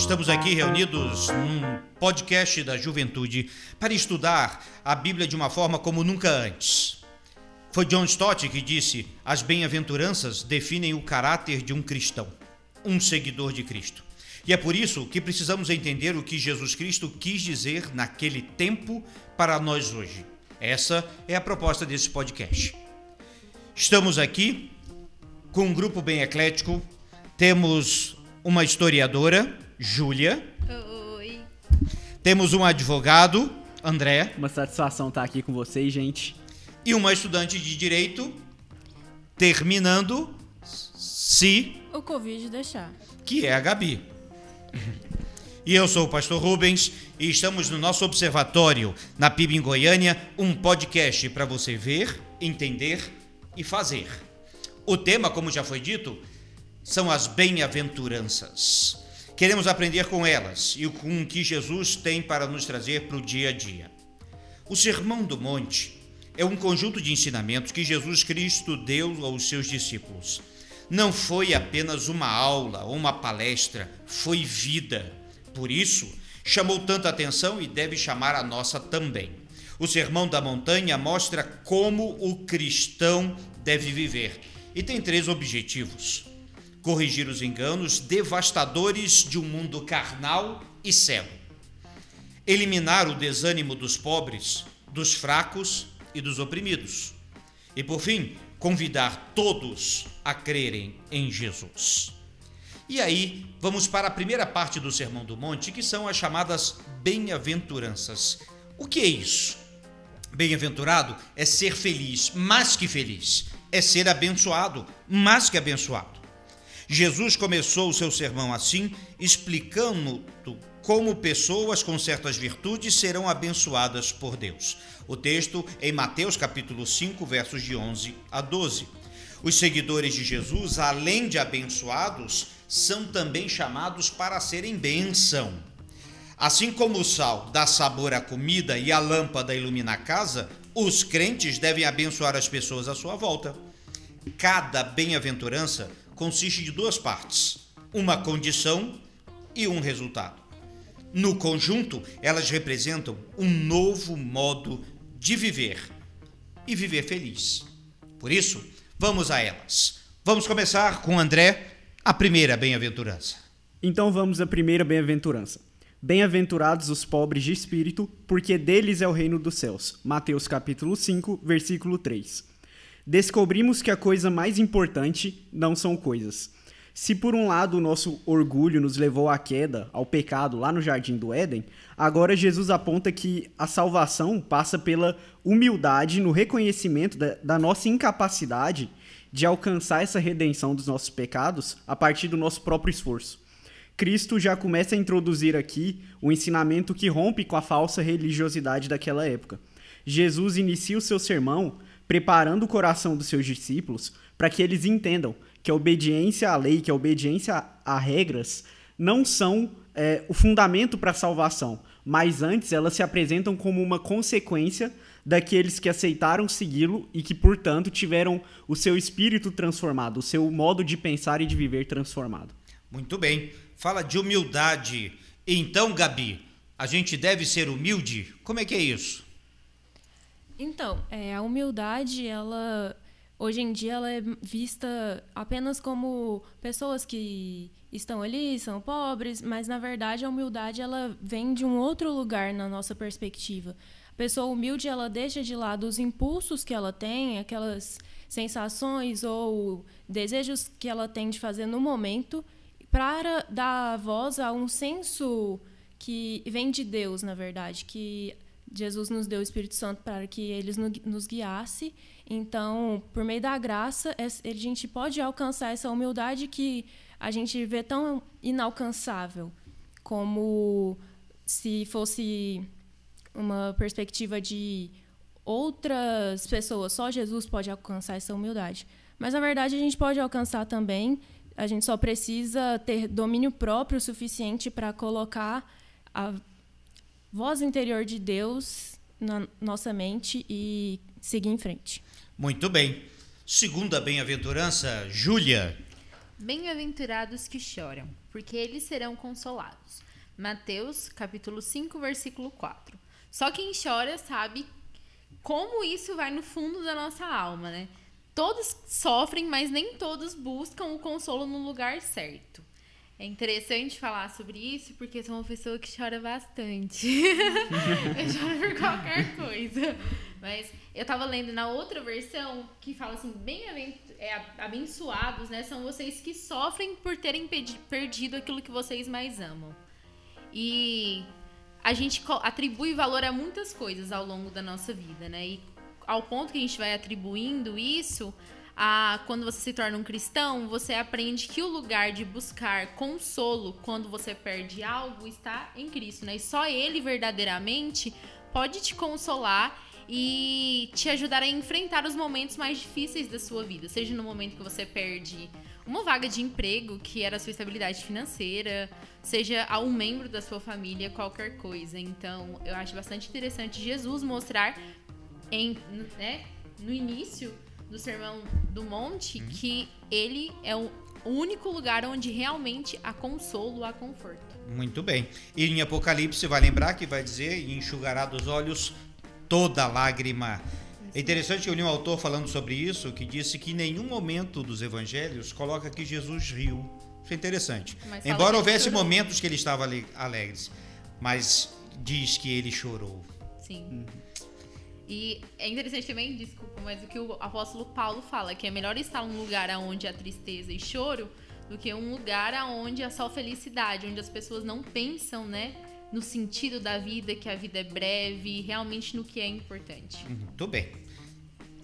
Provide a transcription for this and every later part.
Estamos aqui reunidos num podcast da juventude para estudar a Bíblia de uma forma como nunca antes. Foi John Stott que disse: as bem-aventuranças definem o caráter de um cristão, um seguidor de Cristo. E é por isso que precisamos entender o que Jesus Cristo quis dizer naquele tempo para nós hoje. Essa é a proposta desse podcast. Estamos aqui com um grupo bem eclético. Temos uma historiadora, Júlia. Oi. Temos um advogado, André. Uma satisfação estar aqui com vocês, gente. E uma estudante de Direito, terminando, se O Covid deixar. que é a Gabi. E eu sou o pastor Rubens e estamos no nosso observatório, na PIB em Goiânia, um podcast para você ver, entender e fazer. O tema, como já foi dito, são as bem-aventuranças. Queremos aprender com elas e com o que Jesus tem para nos trazer para o dia a dia. O Sermão do Monte é um conjunto de ensinamentos que Jesus Cristo deu aos seus discípulos. Não foi apenas uma aula ou uma palestra, foi vida. Por isso, chamou tanta atenção e deve chamar a nossa também. O Sermão da Montanha mostra como o cristão deve viver e tem 3 objetivos: corrigir os enganos devastadores de um mundo carnal e cego, eliminar o desânimo dos pobres, dos fracos e dos oprimidos, e, por fim, convidar todos a crerem em Jesus. E aí, vamos para a primeira parte do Sermão do Monte, que são as chamadas bem-aventuranças. O que é isso? Bem-aventurado é ser feliz, mais que feliz. É ser abençoado, mais que abençoado. Jesus começou o seu sermão assim, explicando como pessoas com certas virtudes serão abençoadas por Deus. O texto é em Mateus capítulo 5, versos de 11 a 12. Os seguidores de Jesus, além de abençoados, são também chamados para serem bênção. Assim como o sal dá sabor à comida e a lâmpada ilumina a casa, os crentes devem abençoar as pessoas à sua volta. Cada bem-aventurança consiste de 2 partes, uma condição e um resultado. No conjunto, elas representam um novo modo de viver e viver feliz. Por isso, vamos a elas. Vamos começar com André, a primeira bem-aventurança. Então vamos à primeira bem-aventurança. Bem-aventurados os pobres de espírito, porque deles é o reino dos céus. Mateus capítulo 5, versículo 3. Descobrimos que a coisa mais importante não são coisas. Se por um lado o nosso orgulho nos levou à queda, ao pecado lá no Jardim do Éden, agora Jesus aponta que a salvação passa pela humildade no reconhecimento da nossa incapacidade de alcançar essa redenção dos nossos pecados a partir do nosso próprio esforço. Cristo já começa a introduzir aqui o ensinamento que rompe com a falsa religiosidade daquela época. Jesus inicia o seu sermão preparando o coração dos seus discípulos para que eles entendam que a obediência à lei, que a obediência a regras não são o fundamento para a salvação, mas antes elas se apresentam como uma consequência daqueles que aceitaram segui-lo e que, portanto, tiveram o seu espírito transformado, o seu modo de pensar e de viver transformado. Muito bem. Fala de humildade. Então, Gabi, a gente deve ser humilde? Como é que é isso? Então, a humildade, hoje em dia, ela é vista apenas como pessoas que estão ali, são pobres, mas, na verdade, a humildade, ela vem de um outro lugar na nossa perspectiva. A pessoa humilde, ela deixa de lado os impulsos que ela tem, aquelas sensações ou desejos que ela tem de fazer no momento, para dar voz a um senso que vem de Deus, na verdade, que Jesus nos deu o Espírito Santo para que ele nos guiasse. Então, por meio da graça, a gente pode alcançar essa humildade que a gente vê tão inalcançável, como se fosse uma perspectiva de outras pessoas. Só Jesus pode alcançar essa humildade. Mas, na verdade, a gente pode alcançar também. A gente só precisa ter domínio próprio suficiente para colocar a voz interior de Deus na nossa mente e seguir em frente. Muito bem. Segunda bem-aventurança, Júlia. Bem-aventurados que choram, porque eles serão consolados. Mateus, capítulo 5, versículo 4. Só quem chora sabe como isso vai no fundo da nossa alma, né? Todos sofrem, mas nem todos buscam o consolo no lugar certo. É interessante falar sobre isso, porque eu sou uma pessoa que chora bastante. Eu choro por qualquer coisa. Mas eu tava lendo na outra versão, que fala assim, abençoados, né? São vocês que sofrem por terem perdido aquilo que vocês mais amam. E a gente atribui valor a muitas coisas ao longo da nossa vida, né? E ao ponto que a gente vai atribuindo isso, quando você se torna um cristão, você aprende que o lugar de buscar consolo quando você perde algo está em Cristo, né? E só Ele verdadeiramente pode te consolar e te ajudar a enfrentar os momentos mais difíceis da sua vida. Seja no momento que você perde uma vaga de emprego, que era a sua estabilidade financeira, seja a um membro da sua família, qualquer coisa. Então, eu acho bastante interessante Jesus mostrar no início do Sermão do Monte que ele é o único lugar onde realmente há consolo, há conforto. Muito bem. E em Apocalipse vai lembrar que vai dizer, e enxugará dos olhos toda lágrima. É interessante que eu li um autor falando sobre isso, que disse que em nenhum momento dos evangelhos coloca que Jesus riu. Isso é interessante. Embora houvesse momentos que ele estava alegre, mas diz que ele chorou. Sim. E é interessante também, desculpa, mas o que o apóstolo Paulo fala, que é melhor estar num lugar onde há tristeza e choro do que um lugar onde há só felicidade, onde as pessoas não pensam, né, no sentido da vida, que a vida é breve, realmente no que é importante. Muito bem.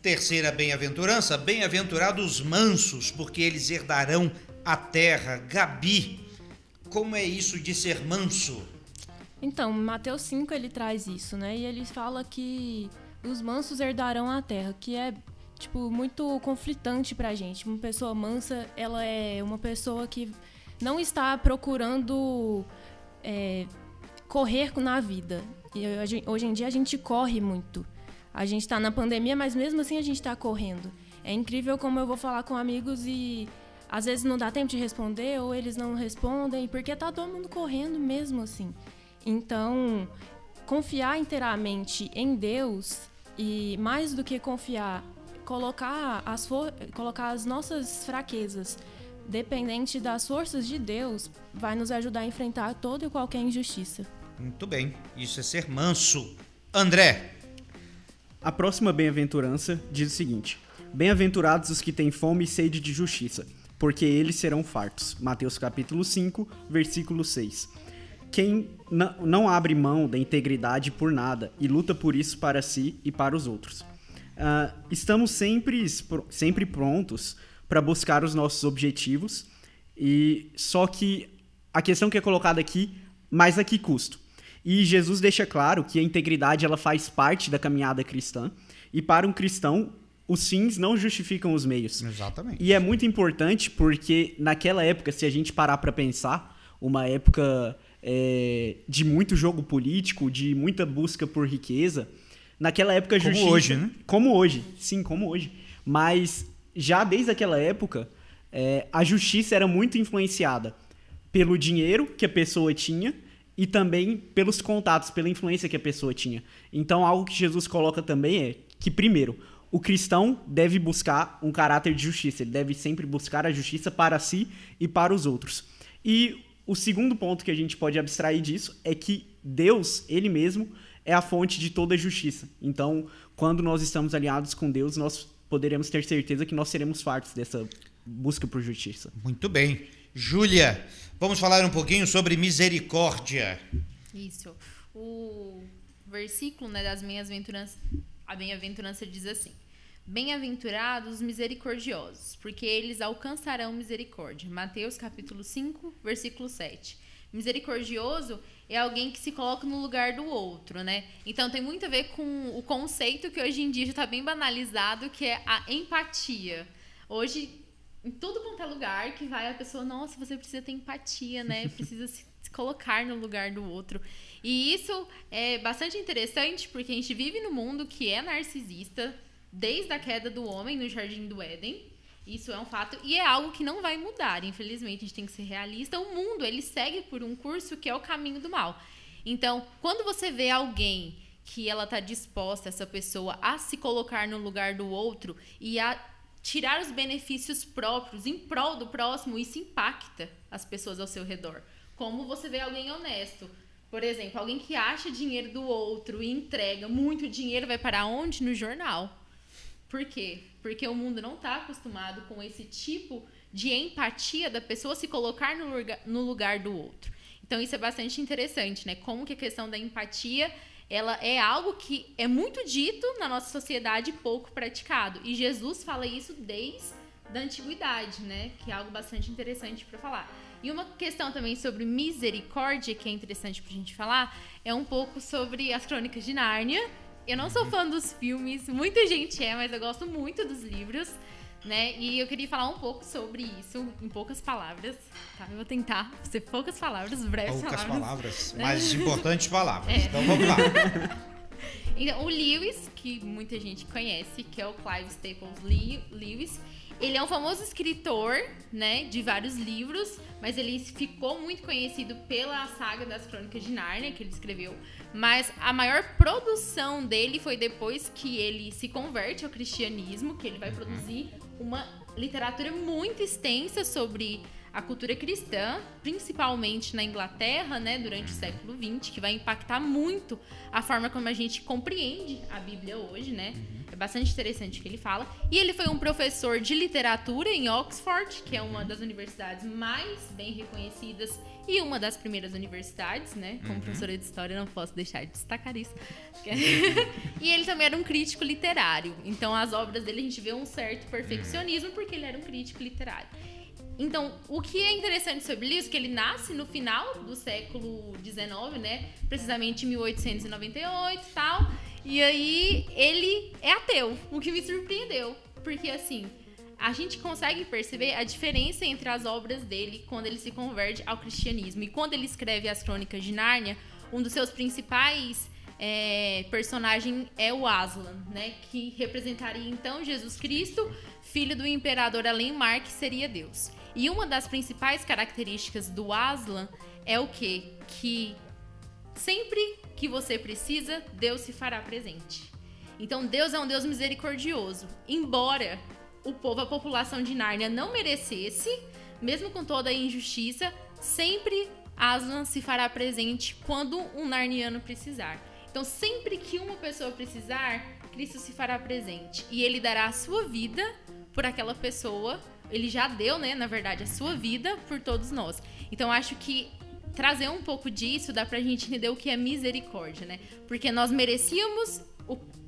Terceira bem-aventurança, bem-aventurados mansos, porque eles herdarão a terra. Gabi, como é isso de ser manso? Então, Mateus 5 ele traz isso, né? E ele fala que os mansos herdarão a terra, que é, tipo, muito conflitante pra gente. Uma pessoa mansa, ela é uma pessoa que não está procurando correr na vida. E hoje em dia a gente corre muito. A gente tá na pandemia, mas mesmo assim a gente tá correndo. É incrível como eu vou falar com amigos e às vezes não dá tempo de responder ou eles não respondem, porque tá todo mundo correndo mesmo assim. Então, confiar inteiramente em Deus e, mais do que confiar, colocar as nossas fraquezas dependente das forças de Deus, vai nos ajudar a enfrentar toda e qualquer injustiça. Muito bem, isso é ser manso. André. A próxima bem-aventurança diz o seguinte: bem-aventurados os que têm fome e sede de justiça, porque eles serão fartos. Mateus capítulo 5, versículo 6. Quem não abre mão da integridade por nada e luta por isso para si e para os outros. Estamos sempre prontos para buscar os nossos objetivos, e só que a questão que é colocada aqui, mas a que custo? E Jesus deixa claro que a integridade ela faz parte da caminhada cristã, e para um cristão, os fins não justificam os meios. Exatamente. E é muito importante porque naquela época, se a gente parar para pensar, uma época de muito jogo político, de muita busca por riqueza, naquela época a justiça... Como hoje, né? Como hoje, sim, como hoje. Mas já desde aquela época, a justiça era muito influenciada pelo dinheiro que a pessoa tinha e também pelos contatos, pela influência que a pessoa tinha. Então, algo que Jesus coloca também é que, primeiro, o cristão deve buscar um caráter de justiça. Ele deve sempre buscar a justiça para si e para os outros. E o segundo ponto que a gente pode abstrair disso é que Deus, Ele mesmo, é a fonte de toda a justiça. Então, quando nós estamos alinhados com Deus, nós poderemos ter certeza que nós seremos fartos dessa busca por justiça. Muito bem. Júlia, vamos falar um pouquinho sobre misericórdia. Isso. O versículo, né, das bem-aventuranças, a bem-aventurança diz assim: bem-aventurados os misericordiosos, porque eles alcançarão misericórdia. Mateus capítulo 5, versículo 7. Misericordioso é alguém que se coloca no lugar do outro, né? Então tem muito a ver com o conceito que hoje em dia já está bem banalizado, que é a empatia. Hoje, em tudo quanto é lugar que vai, a pessoa, nossa, você precisa ter empatia, né? Precisa se colocar no lugar do outro. E isso é bastante interessante, porque a gente vive num mundo que é narcisista, desde a queda do homem no Jardim do Éden. Isso é um fato e é algo que não vai mudar, infelizmente, a gente tem que ser realista. O mundo, ele segue por um curso que é o caminho do mal. Então, quando você vê alguém que ela está disposta, essa pessoa, a se colocar no lugar do outro e a tirar os benefícios próprios em prol do próximo, isso impacta as pessoas ao seu redor. Como você vê alguém honesto. Por exemplo, alguém que acha dinheiro do outro e entrega muito dinheiro, vai parar onde? No jornal. Por quê? Porque o mundo não está acostumado com esse tipo de empatia da pessoa se colocar no lugar do outro. Então, isso é bastante interessante, né? Como que a questão da empatia, ela é algo que é muito dito na nossa sociedade e pouco praticado. E Jesus fala isso desde a antiguidade, né? Que é algo bastante interessante para falar. E uma questão também sobre misericórdia, que é interessante pra gente falar, é um pouco sobre as Crônicas de Nárnia. Eu não sou fã dos filmes, muita gente é, mas eu gosto muito dos livros, né? E eu queria falar um pouco sobre isso, em poucas palavras, tá? Eu vou tentar ser poucas palavras, breves poucas palavras. mas importantes palavras. Então vamos lá. Então, o Lewis, que muita gente conhece, que é o Clive Staples Lewis, ele é um famoso escritor, né, de vários livros, mas ele ficou muito conhecido pela saga das Crônicas de Nárnia, que ele escreveu. Mas a maior produção dele foi depois que ele se converte ao cristianismo, que ele vai produzir uma literatura muito extensa sobre a cultura cristã, principalmente na Inglaterra, né, durante o século XX, que vai impactar muito a forma como a gente compreende a Bíblia hoje, né? É bastante interessante o que ele fala. E ele foi um professor de literatura em Oxford, que é uma das universidades mais bem reconhecidas e uma das primeiras universidades, né? Como professora de história, não posso deixar de destacar isso. E ele também era um crítico literário. Então, as obras dele a gente vê um certo perfeccionismo, porque ele era um crítico literário. Então, o que é interessante sobre Lewis é que ele nasce no final do século XIX, né? Precisamente em 1898 e tal. E aí, ele é ateu, o que me surpreendeu. Porque, assim, a gente consegue perceber a diferença entre as obras dele quando ele se converte ao cristianismo. E quando ele escreve as Crônicas de Nárnia, um dos seus principais personagens é o Aslan, né? Que representaria, então, Jesus Cristo, filho do imperador Alenmar, que seria Deus. E uma das principais características do Aslan é o quê? Que sempre que você precisa, Deus se fará presente. Então, Deus é um Deus misericordioso. Embora o povo, a população de Nárnia não merecesse, mesmo com toda a injustiça, sempre Aslan se fará presente quando um narniano precisar. Então, sempre que uma pessoa precisar, Cristo se fará presente. E ele dará a sua vida por aquela pessoa. Ele já deu, né, na verdade, a sua vida por todos nós. Então, acho que trazer um pouco disso dá pra gente entender o que é misericórdia, né? Porque nós merecíamos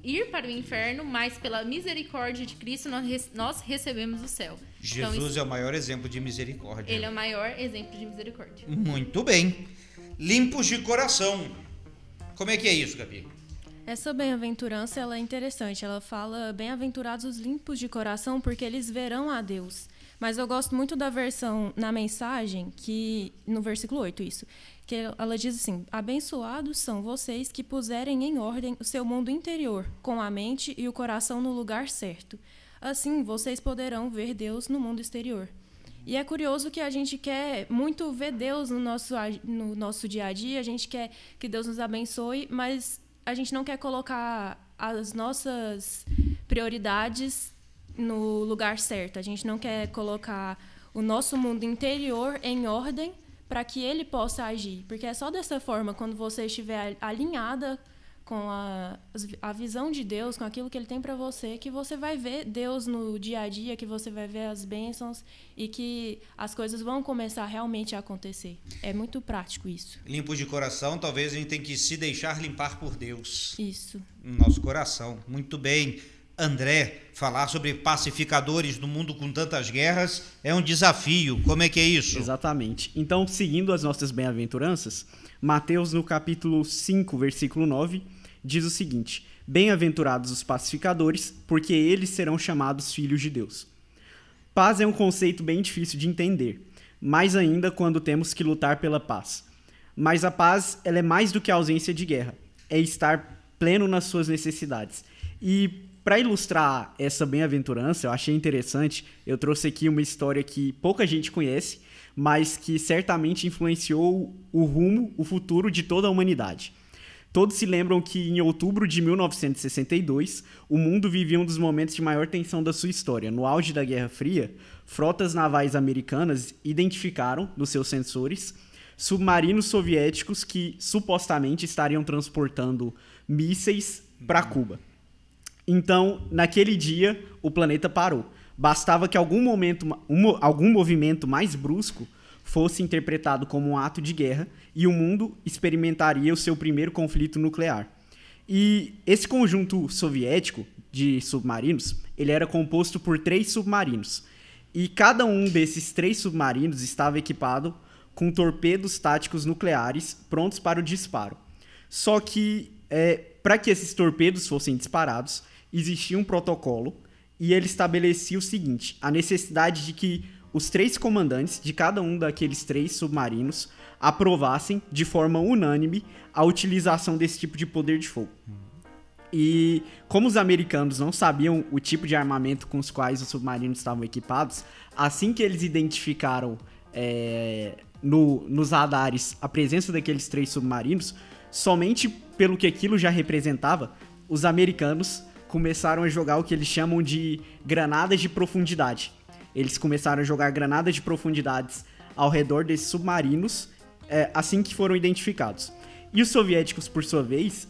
ir para o inferno, mas pela misericórdia de Cristo nós recebemos o céu. Jesus então, é o maior exemplo de misericórdia. Ele é o maior exemplo de misericórdia. Muito bem. Limpos de coração. Como é que é isso, Gabi? Essa bem-aventurança, ela é interessante. Ela fala, bem-aventurados os limpos de coração, porque eles verão a Deus. Mas eu gosto muito da versão na mensagem, que no versículo 8, isso. Que ela diz assim, abençoados são vocês que puserem em ordem o seu mundo interior, com a mente e o coração no lugar certo. Assim, vocês poderão ver Deus no mundo exterior. E é curioso que a gente quer muito ver Deus no nosso dia a dia, a gente quer que Deus nos abençoe, mas a gente não quer colocar as nossas prioridades no lugar certo. A gente não quer colocar o nosso mundo interior em ordem para que ele possa agir. Porque é só dessa forma, quando você estiver alinhada com a visão de Deus, com aquilo que ele tem para você, que você vai ver Deus no dia a dia, que você vai ver as bênçãos e que as coisas vão começar realmente a acontecer. É muito prático isso. Limpos de coração, talvez a gente tenha que se deixar limpar por Deus. Isso. No nosso coração. Muito bem. André, falar sobre pacificadores no mundo com tantas guerras é um desafio. Como é que é isso? Exatamente. Então, seguindo as nossas bem-aventuranças, Mateus, no capítulo 5, versículo 9, diz o seguinte: bem-aventurados os pacificadores, porque eles serão chamados filhos de Deus. Paz é um conceito bem difícil de entender, mais ainda quando temos que lutar pela paz. Mas a paz, ela é mais do que a ausência de guerra, é estar pleno nas suas necessidades. E para ilustrar essa bem-aventurança, eu achei interessante, eu trouxe aqui uma história que pouca gente conhece, mas que certamente influenciou o rumo, o futuro de toda a humanidade. Todos se lembram que em outubro de 1962, o mundo vivia um dos momentos de maior tensão da sua história. No auge da Guerra Fria, frotas navais americanas identificaram, nos seus sensores, submarinos soviéticos que supostamente estariam transportando mísseis para Cuba. Então, naquele dia, o planeta parou. Bastava que algum movimento mais brusco fosse interpretado como um ato de guerra e o mundo experimentaria o seu primeiro conflito nuclear. E esse conjunto soviético de submarinos, ele era composto por 3 submarinos. E cada um desses 3 submarinos estava equipado com torpedos táticos nucleares prontos para o disparo. Só que, para que esses torpedos fossem disparados, existia um protocolo e ele estabelecia o seguinte: a necessidade de que os 3 comandantes de cada um daqueles 3 submarinos aprovassem de forma unânime a utilização desse tipo de poder de fogo. E como os americanos não sabiam o tipo de armamento com os quais os submarinos estavam equipados, assim que eles identificaram nos radares a presença daqueles 3 submarinos, somente pelo que aquilo já representava, os americanos começaram a jogar o que eles chamam de granadas de profundidade. Eles começaram a jogar granadas de profundidades ao redor desses submarinos assim que foram identificados. E os soviéticos, por sua vez,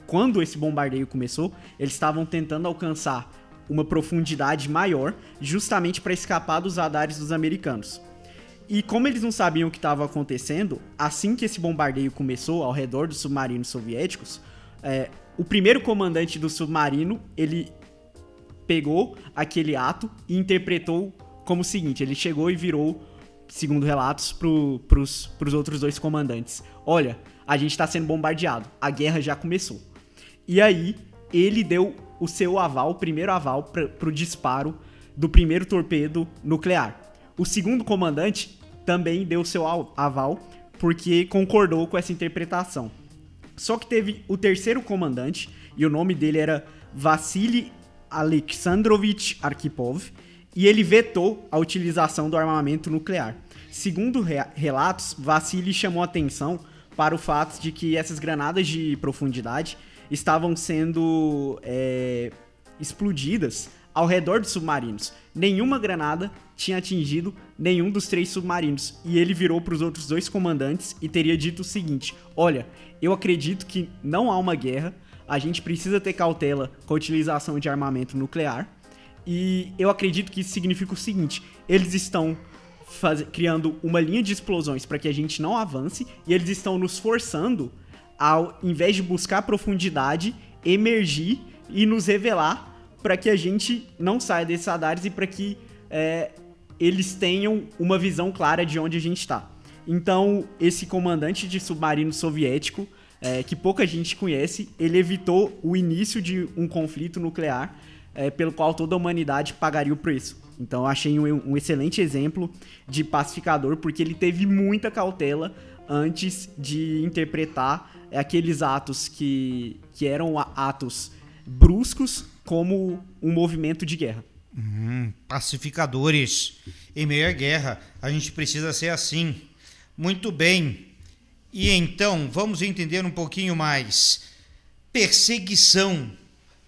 quando esse bombardeio começou, eles estavam tentando alcançar uma profundidade maior justamente para escapar dos radares dos americanos. E como eles não sabiam o que estava acontecendo, assim que esse bombardeio começou ao redor dos submarinos soviéticos, o primeiro comandante do submarino, ele pegou aquele ato e interpretou como o seguinte: ele chegou e virou, segundo relatos, pros outros 2 comandantes: olha, a gente está sendo bombardeado, a guerra já começou. E aí, ele deu o seu aval, o primeiro aval pro disparo do primeiro torpedo nuclear. O segundo comandante também deu o seu aval, porque concordou com essa interpretação. Só que teve o terceiro comandante, e o nome dele era Vassily Alexandrovich Arkhipov, e ele vetou a utilização do armamento nuclear. Segundo relatos, Vassily chamou atenção para o fato de que essas granadas de profundidade estavam sendo explodidas ao redor dos submarinos. Nenhuma granada tinha atingido nenhum dos 3 submarinos. E ele virou para os outros 2 comandantes e teria dito o seguinte: olha, eu acredito que não há uma guerra, a gente precisa ter cautela com a utilização de armamento nuclear, e eu acredito que isso significa o seguinte: eles estão criando uma linha de explosões para que a gente não avance, e eles estão nos forçando, ao invés de buscar profundidade, emergir e nos revelar para que a gente não saia desses radares e para que eles tenham uma visão clara de onde a gente está. Então, esse comandante de submarino soviético, que pouca gente conhece, ele evitou o início de um conflito nuclear pelo qual toda a humanidade pagaria o preço. Então, eu achei um excelente exemplo de pacificador, porque ele teve muita cautela antes de interpretar aqueles atos que eram atos bruscos como um movimento de guerra. Pacificadores em meio à guerra. A gente precisa ser assim. Muito bem. E então, vamos entender um pouquinho mais. Perseguição.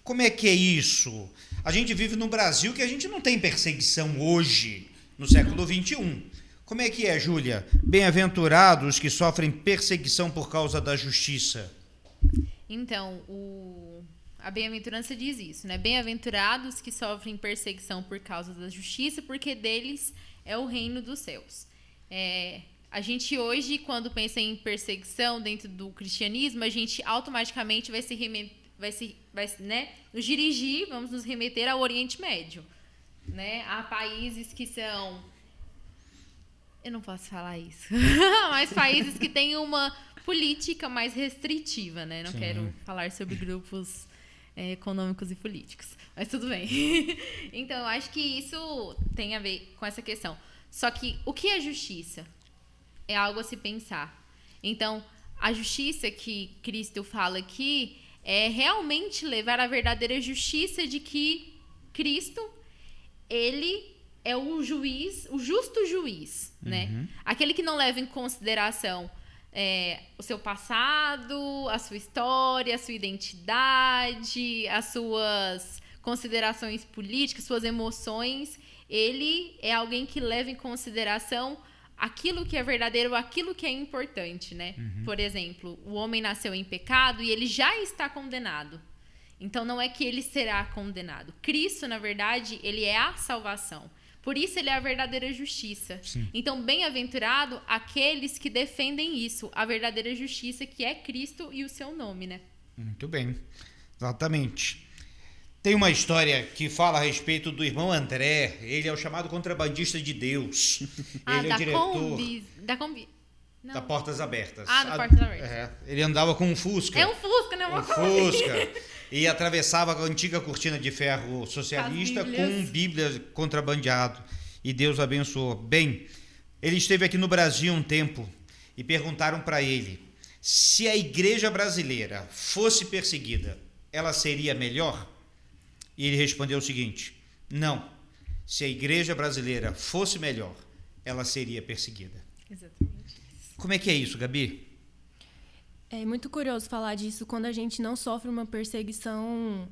Como é que é isso? A gente vive no Brasil que a gente não tem perseguição hoje, no século XXI. Como é que é, Júlia? Bem-aventurados que sofrem perseguição por causa da justiça. Então, a bem-aventurança diz isso, né? Bem-aventurados que sofrem perseguição por causa da justiça, porque deles é o reino dos céus. A gente hoje, quando pensa em perseguição dentro do cristianismo, a gente automaticamente nos dirigir, vamos nos remeter ao Oriente Médio, né? Há países que são... Eu não posso falar isso. Mas países que têm uma política mais restritiva, né? Não quero falar sobre grupos econômicos e políticos. Mas tudo bem. Então, eu acho que isso tem a ver com essa questão. Só que o que é justiça? É algo a se pensar. Então, a justiça que Cristo fala aqui é realmente levar a verdadeira justiça de que Cristo, ele é o juiz, o justo juiz, né? Aquele que não leva em consideração o seu passado, a sua história, a sua identidade, as suas considerações políticas, suas emoções. Ele é alguém que leva em consideração aquilo que é verdadeiro, aquilo que é importante, né? Por exemplo, o homem nasceu em pecado e ele já está condenado. Então, não é que ele será condenado. Cristo, na verdade, ele é a salvação. Por isso, ele é a verdadeira justiça. Sim. Então, bem-aventurado aqueles que defendem isso, a verdadeira justiça, que é Cristo e o seu nome, né? Muito bem. Exatamente. Tem uma história que fala a respeito do irmão André. Ele é o chamado contrabandista de Deus. Ele é o diretor da Portas Abertas. Da Portas Abertas. Ele andava com um Fusca. É um Fusca, né? Um Fusca. E atravessava a antiga cortina de ferro socialista com Bíblia contrabandeado. E Deus abençoou. Bem, ele esteve aqui no Brasil um tempo e perguntaram para ele: se a igreja brasileira fosse perseguida, ela seria melhor? E ele respondeu o seguinte: não. Se a igreja brasileira fosse melhor, ela seria perseguida. Exatamente. Como é que é isso, Gabi? É muito curioso falar disso quando a gente não sofre uma perseguição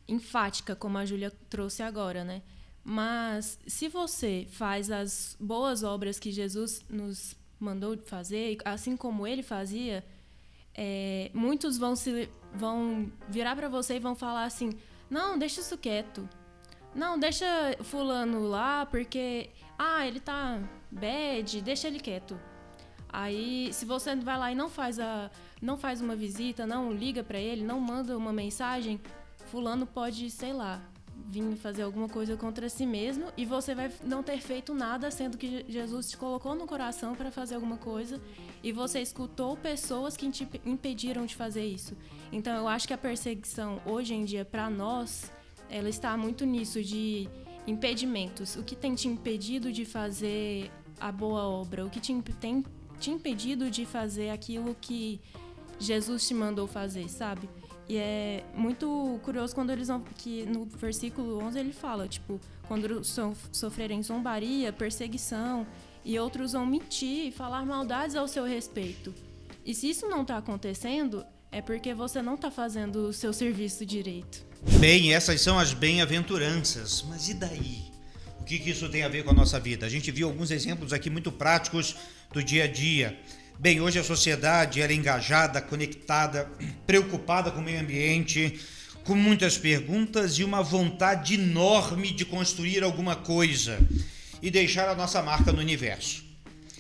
enfática, como a Júlia trouxe agora, né? Mas se você faz as boas obras que Jesus nos mandou fazer, assim como ele fazia, muitos vão virar para você e vão falar assim: não, deixa isso quieto. Não, deixa fulano lá porque ele tá bad, deixa ele quieto. Aí, se você vai lá e não faz uma visita, não liga para ele, não manda uma mensagem, fulano pode, sei lá, vir fazer alguma coisa contra si mesmo e você vai não ter feito nada, sendo que Jesus te colocou no coração para fazer alguma coisa e você escutou pessoas que te impediram de fazer isso. Então, eu acho que a perseguição, hoje em dia, para nós, ela está muito nisso de impedimentos. O que tem te impedido de fazer a boa obra? O que tem te impedido de fazer aquilo que Jesus te mandou fazer, sabe? E é muito curioso quando eles vão, que no versículo 11 ele fala, tipo, quando sofrerem zombaria, perseguição, e outros vão mentir e falar maldades ao seu respeito. E se isso não está acontecendo, é porque você não está fazendo o seu serviço direito. Bem, essas são as bem-aventuranças, mas e daí? O que isso tem a ver com a nossa vida? A gente viu alguns exemplos aqui muito práticos do dia a dia. Bem, hoje a sociedade ela é engajada, conectada, preocupada com o meio ambiente, com muitas perguntas e uma vontade enorme de construir alguma coisa e deixar a nossa marca no universo.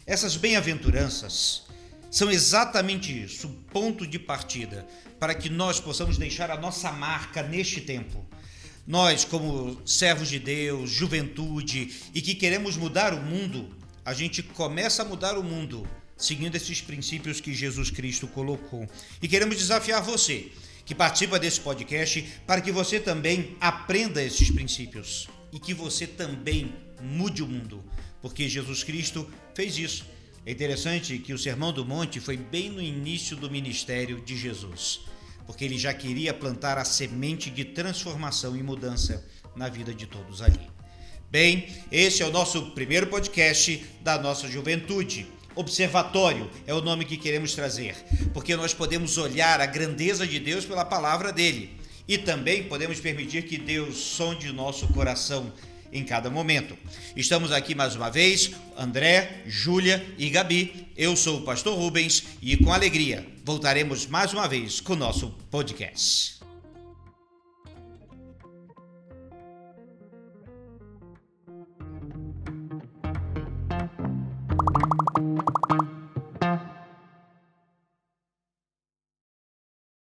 Essas bem-aventuranças são exatamente isso, o ponto de partida para que nós possamos deixar a nossa marca neste tempo. Nós, como servos de Deus, juventude e que queremos mudar o mundo, a gente começa a mudar o mundo seguindo esses princípios que Jesus Cristo colocou. E queremos desafiar você, que participa desse podcast, para que você também aprenda esses princípios e que você também mude o mundo, porque Jesus Cristo fez isso. É interessante que o Sermão do Monte foi bem no início do ministério de Jesus, porque ele já queria plantar a semente de transformação e mudança na vida de todos ali. Bem, esse é o nosso primeiro podcast da nossa juventude. Observatório é o nome que queremos trazer, porque nós podemos olhar a grandeza de Deus pela palavra dele e também podemos permitir que Deus sonde o nosso coração em cada momento. Estamos aqui mais uma vez, André, Júlia e Gabi. Eu sou o pastor Rubens e com alegria voltaremos mais uma vez com o nosso podcast.